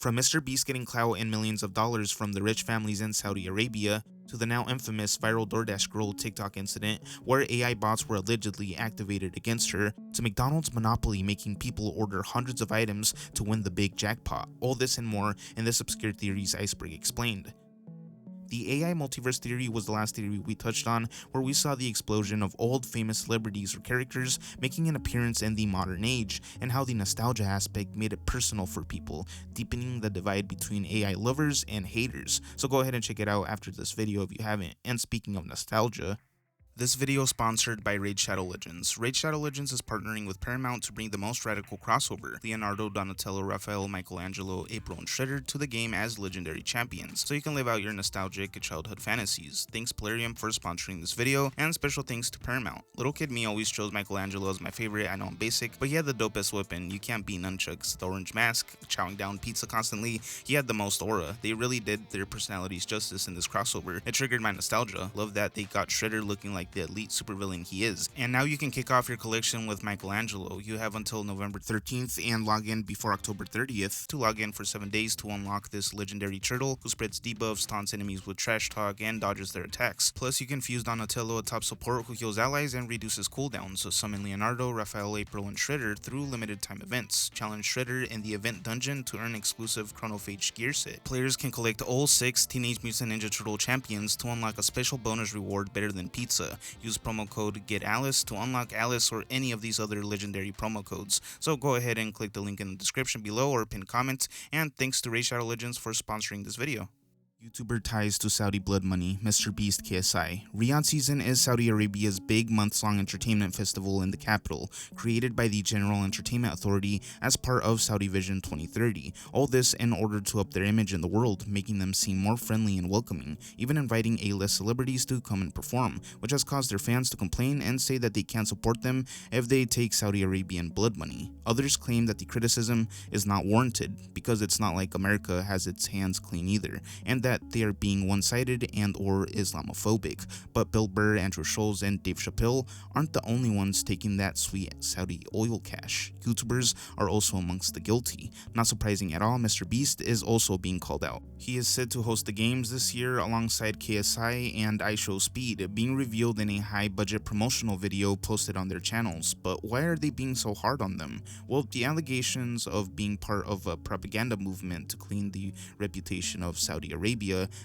From Mr. Beast getting clout and millions of dollars from the rich families in Saudi Arabia, to the now infamous viral Doordash girl TikTok incident where AI bots were allegedly activated against her, to McDonald's monopoly making people order hundreds of items to win the big jackpot. All this and more in this obscure theory's Iceberg Explained. The AI multiverse theory was the last theory we touched on, where we saw the explosion of old famous celebrities or characters making an appearance in the modern age, and how the nostalgia aspect made it personal for people, deepening the divide between AI lovers and haters. So go ahead and check it out after this video if you haven't. And speaking of nostalgia, this video is sponsored by Raid Shadow Legends. Raid Shadow Legends is partnering with Paramount to bring the most radical crossover, Leonardo, Donatello, Raphael, Michelangelo, April, and Shredder to the game as legendary champions, so you can live out your nostalgic childhood fantasies. Thanks Plarium for sponsoring this video, and special thanks to Paramount. Little kid me always chose Michelangelo as my favorite. I know I'm basic, but he had the dopest weapon. You can't beat nunchucks. The orange mask, chowing down pizza constantly, he had the most aura. They really did their personalities justice in this crossover. It triggered my nostalgia. Love that they got Shredder looking like the elite supervillain he is. And now you can kick off your collection with Michelangelo. You have until November 13th and log in before October 30th to log in for 7 days to unlock this legendary turtle who spreads debuffs, taunts enemies with trash talk, and dodges their attacks. Plus you can fuse Donatello, a top support who heals allies and reduces cooldowns, so summon Leonardo, Raphael, April, and Shredder through limited time events. Challenge Shredder in the event dungeon to earn exclusive Chronophage gear set. Players can collect all 6 Teenage Mutant Ninja Turtle champions to unlock a special bonus reward better than pizza. Use promo code GETALICE to unlock Alice or any of these other legendary promo codes. So go ahead and click the link in the description below or pinned comment, and thanks to Raid Shadow Legends for sponsoring this video. YouTuber ties to Saudi blood money, Mr. Beast KSI. Riyadh season is Saudi Arabia's big months-long entertainment festival in the capital, created by the General Entertainment Authority as part of Saudi Vision 2030. All this in order to up their image in the world, making them seem more friendly and welcoming, even inviting A-list celebrities to come and perform, which has caused their fans to complain and say that they can't support them if they take Saudi Arabian blood money. Others claim that the criticism is not warranted, because it's not like America has its hands clean either, and that they are being one-sided and or Islamophobic. But Bill Burr, Andrew Schulz, and Dave Chappelle aren't the only ones taking that sweet Saudi oil cash. YouTubers are also amongst the guilty. Not surprising at all, Mr. Beast is also being called out. He is said to host the games this year alongside KSI and iShowSpeed, being revealed in a high-budget promotional video posted on their channels. But why are they being so hard on them? Well, the allegations of being part of a propaganda movement to clean the reputation of Saudi Arabia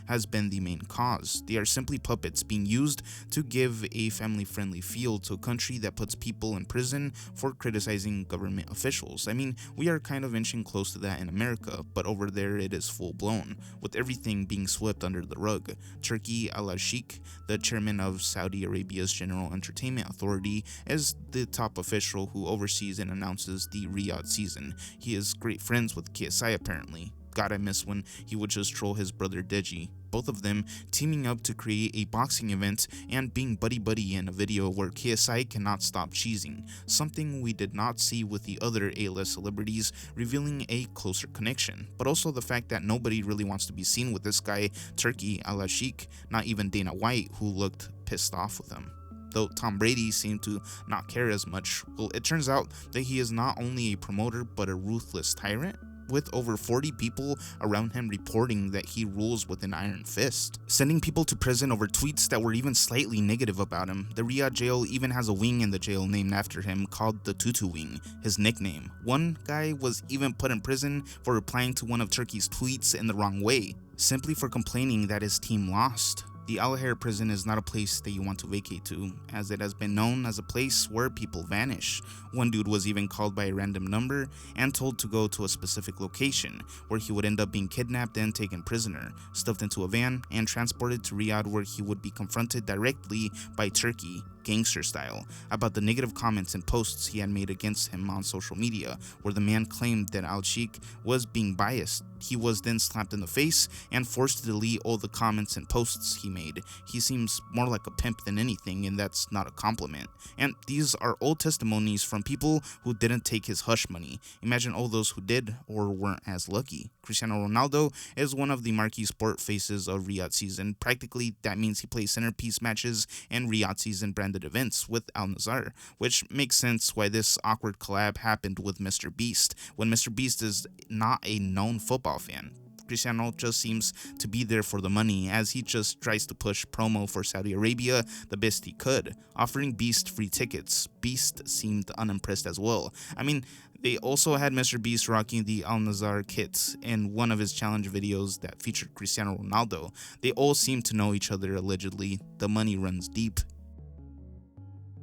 has been the main cause. They are simply puppets being used to give a family-friendly feel to a country that puts people in prison for criticizing government officials. I mean, we are kind of inching close to that in America, but over there it is full-blown, with everything being swept under the rug. Turki al-Sheikh, the chairman of Saudi Arabia's General Entertainment Authority, is the top official who oversees and announces the Riyadh season. He is great friends with KSI apparently. God, I miss when he would just troll his brother Deji. Both of them teaming up to create a boxing event and being buddy-buddy in a video where KSI cannot stop cheesing, something we did not see with the other A-list celebrities, revealing a closer connection. But also the fact that nobody really wants to be seen with this guy, Turki al-Sheikh, not even Dana White, who looked pissed off with him. Though Tom Brady seemed to not care as much. Well, it turns out that he is not only a promoter but a ruthless tyrant, with over 40 people around him reporting that he rules with an iron fist, sending people to prison over tweets that were even slightly negative about him. The Riyadh jail even has a wing in the jail named after him called the Tutu Wing, his nickname. One guy was even put in prison for replying to one of Turkey's tweets in the wrong way, simply for complaining that his team lost. The Al Hair prison is not a place that you want to vacate to, as it has been known as a place where people vanish. One dude was even called by a random number and told to go to a specific location, where he would end up being kidnapped and taken prisoner, stuffed into a van, and transported to Riyadh, where he would be confronted directly by Turkey, gangster style, about the negative comments and posts he had made against him on social media, where the man claimed that al-Sheikh was being biased. He was then slapped in the face and forced to delete all the comments and posts he made. He seems more like a pimp than anything, and that's not a compliment. And these are all testimonies from people who didn't take his hush money. Imagine all those who did or weren't as lucky. Cristiano Ronaldo is one of the marquee sport faces of Riyadh season. Practically, that means he plays centerpiece matches in Riyadh season, branded attended events with Al-Nazar, which makes sense why this awkward collab happened with Mr. Beast, when Mr. Beast is not a known football fan. Cristiano just seems to be there for the money, as he just tries to push promo for Saudi Arabia the best he could, offering Beast free tickets. Beast seemed unimpressed as well. I mean, they also had Mr. Beast rocking the Al-Nazar kit in one of his challenge videos that featured Cristiano Ronaldo. They all seem to know each other allegedly. The money runs deep.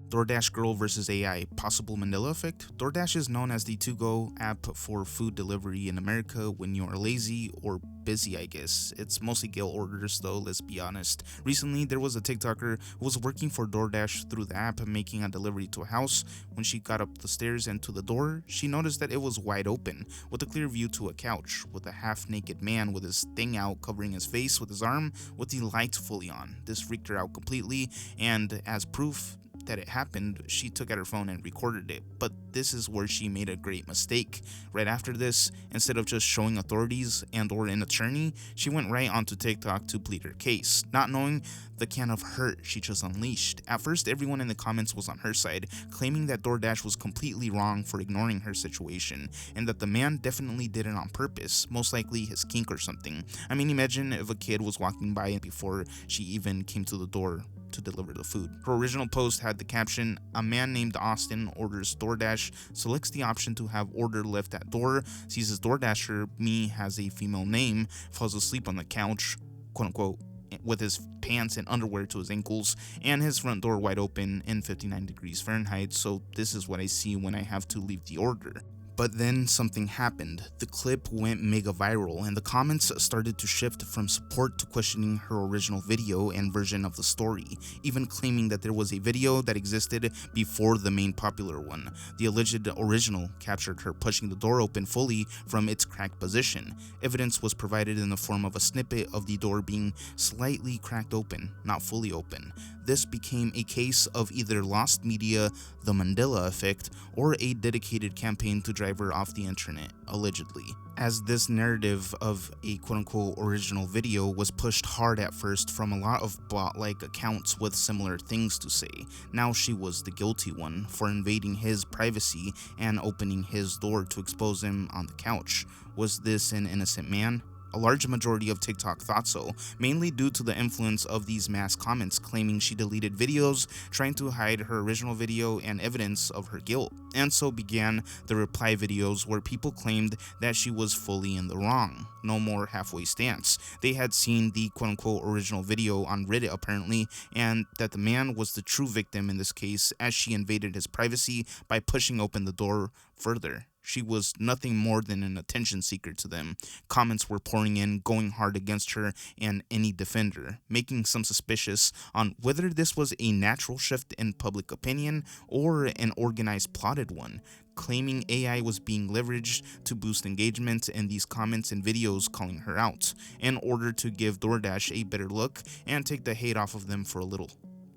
DoorDash girl versus AI, possible Mandela effect? DoorDash is known as the to-go app for food delivery in America when you are lazy or busy, I guess. It's mostly Gale orders though, let's be honest. Recently, there was a TikToker who was working for DoorDash through the app making a delivery to a house. When she got up the stairs and to the door, she noticed that it was wide open, with a clear view to a couch, with a half-naked man with his thing out covering his face with his arm, with the lights fully on. This freaked her out completely, and as proof that it happened, she took out her phone and recorded it. But this is where she made a great mistake. Right after this, instead of just showing authorities and or an attorney, she went right onto TikTok to plead her case, not knowing the can of hurt she just unleashed. At first, everyone in the comments was on her side, claiming that DoorDash was completely wrong for ignoring her situation, and that the man definitely did it on purpose, most likely his kink or something. I mean, imagine if a kid was walking by before she even came to the door to deliver the food. Her original post had the caption, "A man named Austin orders DoorDash, selects the option to have order left at door, sees his DoorDasher, me, has a female name, falls asleep on the couch, quote unquote, with his pants and underwear to his ankles, and his front door wide open in 59 degrees Fahrenheit, so this is what I see when I have to leave the order." But then something happened. The clip went mega viral, and the comments started to shift from support to questioning her original video and version of the story, even claiming that there was a video that existed before the main popular one. The alleged original captured her pushing the door open fully from its cracked position. Evidence was provided in the form of a snippet of the door being slightly cracked open, not fully open. This became a case of either lost media, the Mandela effect, or a dedicated campaign to drive her off the internet, allegedly. As this narrative of a quote-unquote original video was pushed hard at first from a lot of bot-like accounts with similar things to say, now she was the guilty one for invading his privacy and opening his door to expose him on the couch. Was this an innocent man? A large majority of TikTok thought so, mainly due to the influence of these mass comments claiming she deleted videos, trying to hide her original video and evidence of her guilt. And so began the reply videos where people claimed that she was fully in the wrong. No more halfway stance. They had seen the quote-unquote original video on Reddit apparently, and that the man was the true victim in this case, as she invaded his privacy by pushing open the door further. She was nothing more than an attention seeker to them. Comments were pouring in, going hard against her and any defender, making some suspicious on whether this was a natural shift in public opinion or an organized plotted one, claiming AI was being leveraged to boost engagement in these comments and videos calling her out, in order to give DoorDash a better look and take the hate off of them for a little.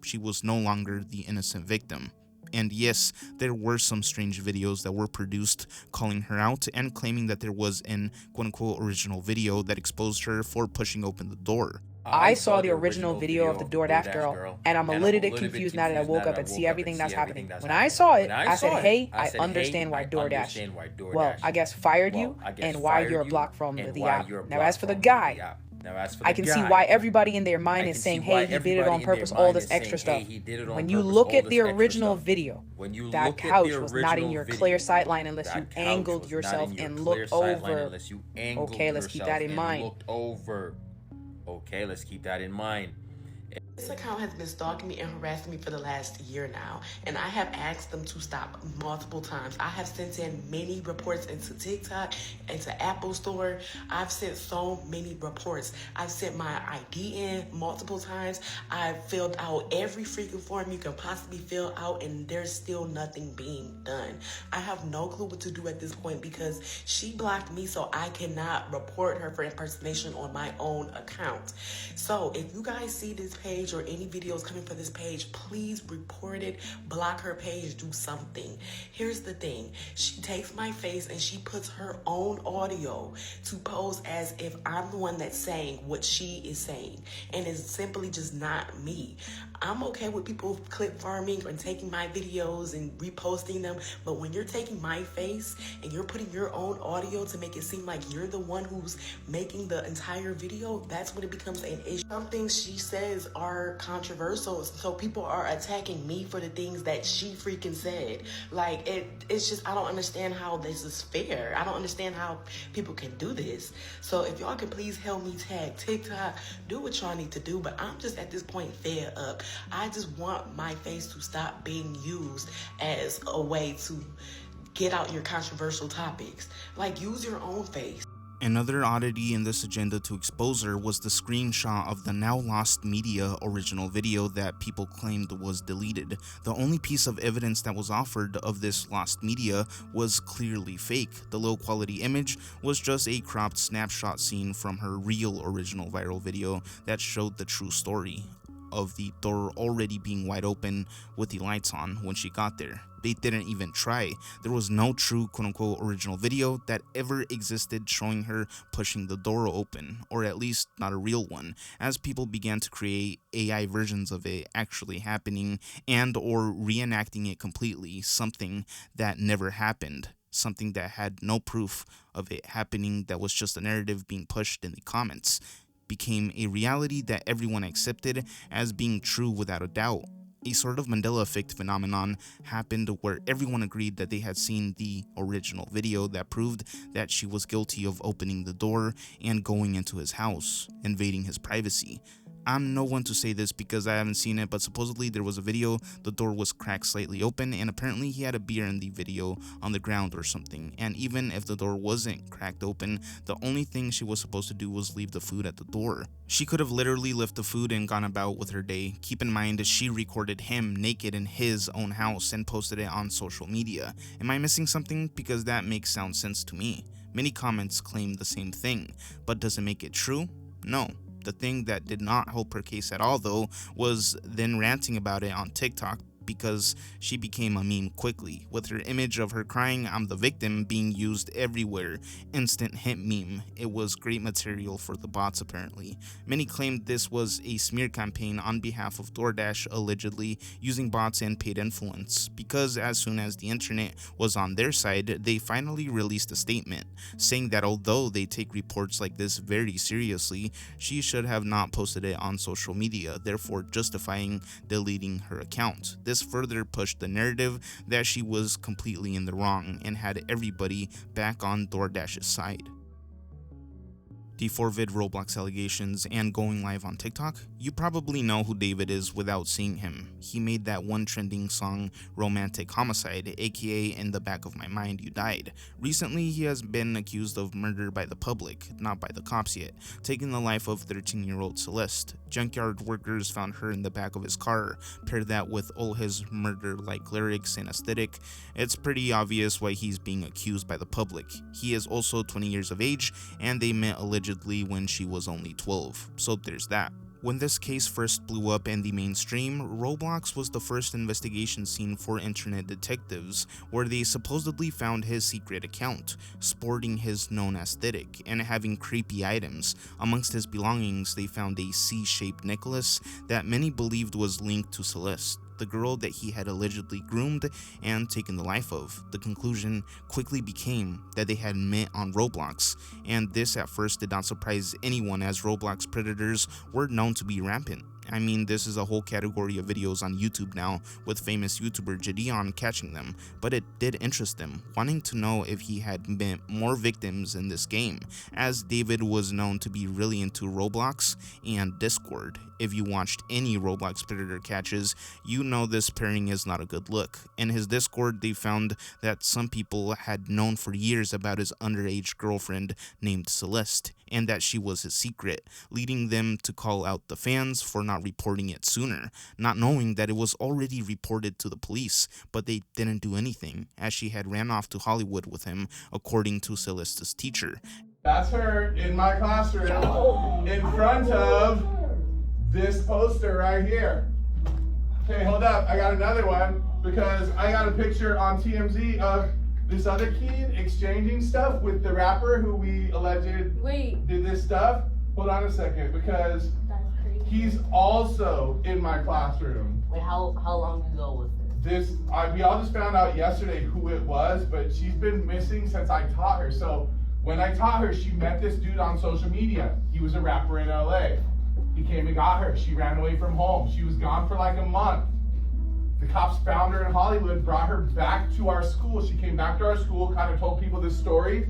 She was no longer the innocent victim. And yes, there were some strange videos that were produced calling her out and claiming that there was an quote-unquote original video that exposed her for pushing open the door. I saw the original video of the DoorDash girl, and I'm a little bit confused now that I woke up and see everything that's happening. When I saw it, I said, hey, I understand why DoorDash, well, I guess fired you, and why you're blocked from the app. Now as for the guy, I can see why everybody in their mind is saying, hey, he did it on purpose, all this extra stuff. When you look at the original video, that couch was not in your clear sight line unless you angled yourself and looked over. Okay, let's keep that in mind. Okay, let's keep that in mind. This account has been stalking me and harassing me for the last year now, and I have asked them to stop multiple times. I have sent in many reports into TikTok, into Apple Store. I've sent so many reports. I've sent my ID in multiple times. I've filled out every freaking form you can possibly fill out, and there's still nothing being done. I have no clue what to do at this point because she blocked me, so I cannot report her for impersonation on my own account. So if you guys see this page page or any videos coming for this page, please report it, block her page, do something. Here's the thing. She takes my face and she puts her own audio to pose as if I'm the one that's saying what she is saying. And it's simply just not me. I'm okay with people clip farming and taking my videos and reposting them, but when you're taking my face and you're putting your own audio to make it seem like you're the one who's making the entire video, that's when it becomes an issue. Some things she says are controversial, so people are attacking me for the things that she freaking said. Like, it's just, I don't understand how this is fair. I don't understand how people can do this. So if y'all can please help me tag TikTok, do what y'all need to do, but I'm just at this point fed up. I just want my face to stop being used as a way to get out your controversial topics. Like, use your own face. Another oddity in this agenda to expose her was the screenshot of the now lost media original video that people claimed was deleted. The only piece of evidence that was offered of this lost media was clearly fake. The low quality image was just a cropped snapshot scene from her real original viral video that showed the true story of the door already being wide open with the lights on when she got there. They didn't even try. There was no true quote-unquote original video that ever existed showing her pushing the door open, or at least not a real one, as people began to create AI versions of it actually happening and or reenacting it completely, something that never happened. Something that had no proof of it happening, that was just a narrative being pushed in the comments, became a reality that everyone accepted as being true without a doubt. A sort of Mandela effect phenomenon happened where everyone agreed that they had seen the original video that proved that she was guilty of opening the door and going into his house, invading his privacy. I'm no one to say this because I haven't seen it, but supposedly there was a video, the door was cracked slightly open, and apparently he had a beer in the video on the ground or something. And even if the door wasn't cracked open, the only thing she was supposed to do was leave the food at the door. She could have literally left the food and gone about with her day. Keep in mind, she recorded him naked in his own house and posted it on social media. Am I missing something? Because that makes sound sense to me. Many comments claim the same thing, but does it make it true? No. The thing that did not help her case at all, though, was then ranting about it on TikTok, because she became a meme quickly, with her image of her crying "I'm the victim" being used everywhere. Instant hit meme. It was great material for the bots apparently. Many claimed this was a smear campaign on behalf of Doordash, allegedly using bots and paid influence, because as soon as the internet was on their side, they finally released a statement saying that although they take reports like this very seriously, she should have not posted it on social media, therefore justifying deleting her account. This further pushed the narrative that she was completely in the wrong and had everybody back on Doordash's side. The 4vid Roblox allegations and going live on TikTok. You probably know who David is without seeing him. He made that one trending song Romantic Homicide, aka In the Back of My Mind You Died. Recently he has been accused of murder by the public, not by the cops yet, taking the life of 13-year-old Celeste. Junkyard workers found her in the back of his car. Pair that with all his murder-like lyrics and aesthetic, it's pretty obvious why he's being accused by the public. He is also 20 years of age, and they met allegedly when she was only 12, so there's that. When this case first blew up in the mainstream, Roblox was the first investigation scene for internet detectives, where they supposedly found his secret account, sporting his known aesthetic, and having creepy items. Amongst his belongings, they found a C-shaped necklace that many believed was linked to Celeste, the girl that he had allegedly groomed and taken the life of. The conclusion quickly became that they had met on Roblox, and this at first did not surprise anyone, as Roblox predators were known to be rampant. I mean, this is a whole category of videos on YouTube now, with famous YouTuber Gideon catching them, but it did interest them, wanting to know if he had met more victims in this game, as David was known to be really into Roblox and Discord. If you watched any Roblox predator catches, you know this pairing is not a good look. In his Discord, they found that some people had known for years about his underage girlfriend named Celeste, and that she was his secret, leading them to call out the fans for not reporting it sooner, not knowing that it was already reported to the police, but they didn't do anything, as she had ran off to Hollywood with him, according to Celeste's teacher. That's her in my classroom, in front of this poster right here. Okay, hold up, I got another one because I got a picture on TMZ of this other kid exchanging stuff with the rapper who we alleged did this stuff. Hold on a second, because he's also in my classroom. Wait, how long ago was this? We all just found out yesterday who it was, but she's been missing since I taught her. So when I taught her, she met this dude on social media. He was a rapper in LA. He came and got her. She ran away from home. She was gone for like a month. The cops found her in Hollywood, brought her back to our school. She came back to our school, kind of told people this story.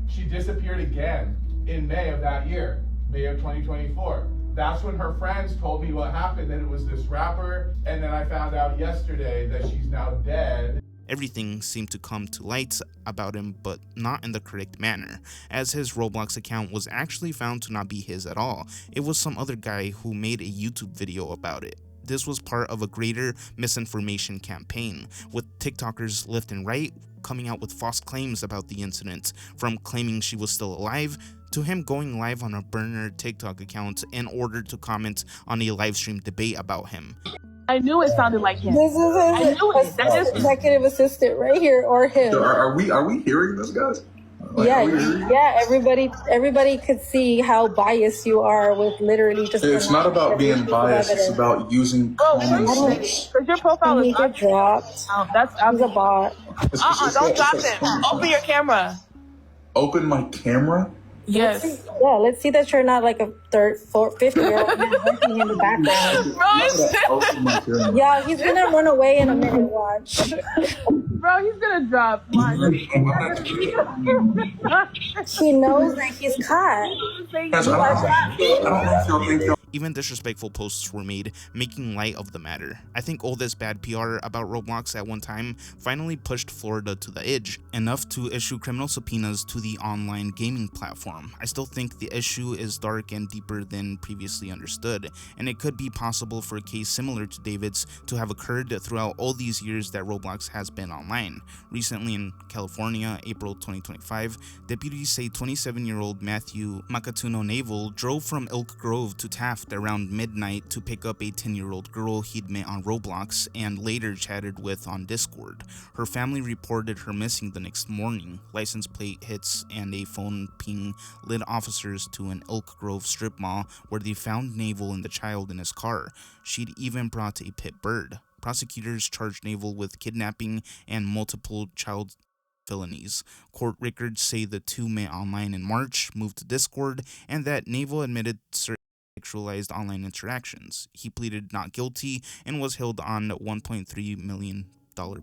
She disappeared again in May of that year, May of 2024. That's when her friends told me what happened, that it was this rapper, and then I found out yesterday that she's now dead. Everything seemed to come to light about him, but not in the correct manner, as his Roblox account was actually found to not be his at all. It was some other guy who made a YouTube video about it. This was part of a greater misinformation campaign, with TikTokers left and right coming out with false claims about the incident, from claiming she was still alive to him going live on a burner TikTok account in order to comment on a live stream debate about him. I knew it sounded like him. This is his executive assistant right here, or him. So are we hearing this, guys? Like, yeah. Everybody could see how biased you are with literally just. It's not about being biased. It's about using common sense. Because your profile is get dropped. Oh, that's He's a bot. Don't drop him. Open your camera. Open my camera. Yes. Let's see that you're not like a third, fourth, fifth-year-old man working in the background. Yeah, he's gonna run away in a minute. Watch. Bro, he's gonna drop. He knows that he's caught. Even disrespectful posts were made, making light of the matter. I think all this bad PR about Roblox at one time finally pushed Florida to the edge, enough to issue criminal subpoenas to the online gaming platform. I still think the issue is dark and deeper than previously understood, and it could be possible for a case similar to David's to have occurred throughout all these years that Roblox has been online. Recently in California, April 2025, deputies say 27-year-old Matthew Makatuno Naval drove from Elk Grove to Taft around midnight to pick up a 10-year-old girl he'd met on Roblox and later chatted with on Discord. Her family reported her missing the next morning. License plate hits and a phone ping led officers to an Elk Grove strip mall where they found Naval and the child in his car. She'd even brought a pet bird. Prosecutors charged Naval with kidnapping and multiple child felonies. Court records say the two met online in March, moved to Discord, and that Naval admitted sexualized online interactions. He pleaded not guilty and was held on $1.3 million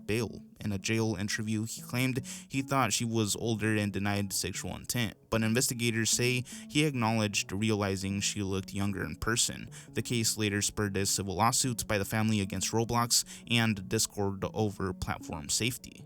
bail. In a jail interview, he claimed he thought she was older and denied sexual intent, but investigators say he acknowledged realizing she looked younger in person. The case later spurred a civil lawsuit by the family against Roblox and Discord over platform safety.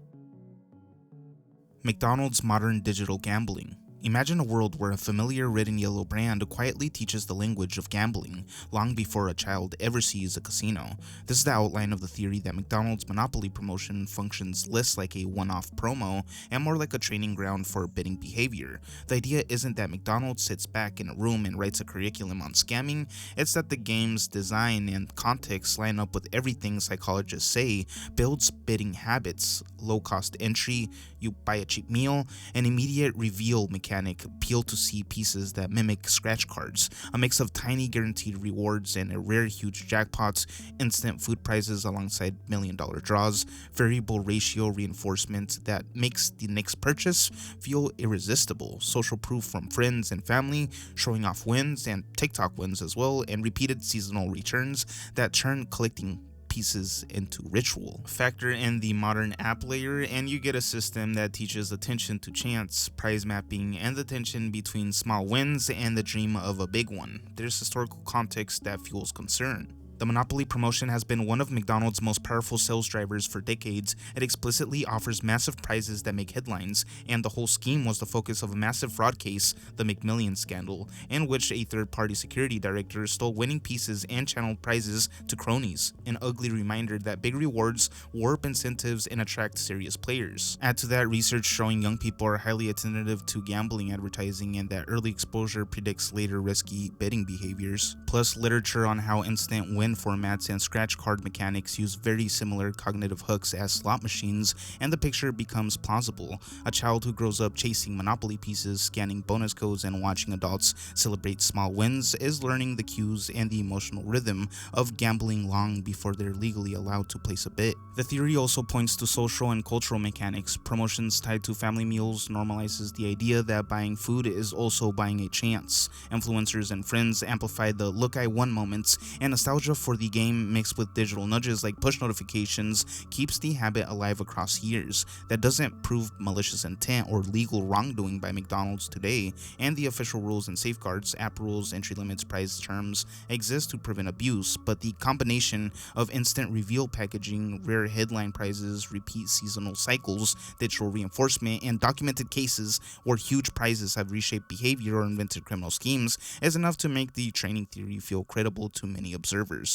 McDonald's modern digital gambling. Imagine a world where a familiar red and yellow brand quietly teaches the language of gambling long before a child ever sees a casino. This is the outline of the theory that McDonald's Monopoly promotion functions less like a one-off promo and more like a training ground for betting behavior. The idea isn't that McDonald's sits back in a room and writes a curriculum on scamming, it's that the game's design and context line up with everything psychologists say builds betting habits: low-cost entry, you buy a cheap meal, an immediate reveal mechanic, appeal to see pieces that mimic scratch cards, a mix of tiny guaranteed rewards and a rare huge jackpots, instant food prizes alongside million-dollar draws, variable ratio reinforcement that makes the next purchase feel irresistible, social proof from friends and family, showing off wins and TikTok wins as well, and repeated seasonal returns that turn collecting pieces into ritual. Factor in the modern app layer and you get a system that teaches attention to chance, prize mapping, and the tension between small wins and the dream of a big one. There's historical context that fuels concern. The Monopoly promotion has been one of McDonald's most powerful sales drivers for decades. It explicitly offers massive prizes that make headlines, and the whole scheme was the focus of a massive fraud case, the McMillions scandal, in which a third-party security director stole winning pieces and channeled prizes to cronies. An ugly reminder that big rewards warp incentives and attract serious players. Add to that research showing young people are highly attentive to gambling advertising and that early exposure predicts later risky betting behaviors. Plus literature on how instant win formats and scratch card mechanics use very similar cognitive hooks as slot machines, and the picture becomes plausible. A child who grows up chasing Monopoly pieces, scanning bonus codes, and watching adults celebrate small wins is learning the cues and the emotional rhythm of gambling long before they're legally allowed to place a bet. The theory also points to social and cultural mechanics. Promotions tied to family meals normalizes the idea that buying food is also buying a chance. Influencers and friends amplify the "look I won" moments, and nostalgia for the game mixed with digital nudges like push notifications keeps the habit alive across years. That doesn't prove malicious intent or legal wrongdoing by McDonald's today, and the official rules and safeguards, app rules, entry limits, price terms exist to prevent abuse, but the combination of instant reveal packaging, rare headline prizes, repeat seasonal cycles, digital reinforcement, and documented cases where huge prizes have reshaped behavior or invented criminal schemes is enough to make the training theory feel credible to many observers.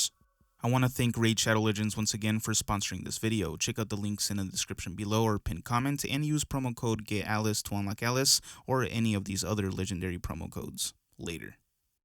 I want to thank Raid Shadow Legends once again for sponsoring this video. Check out the links in the description below or pinned comment and use promo code GETALICE to unlock Alice or any of these other legendary promo codes. Later.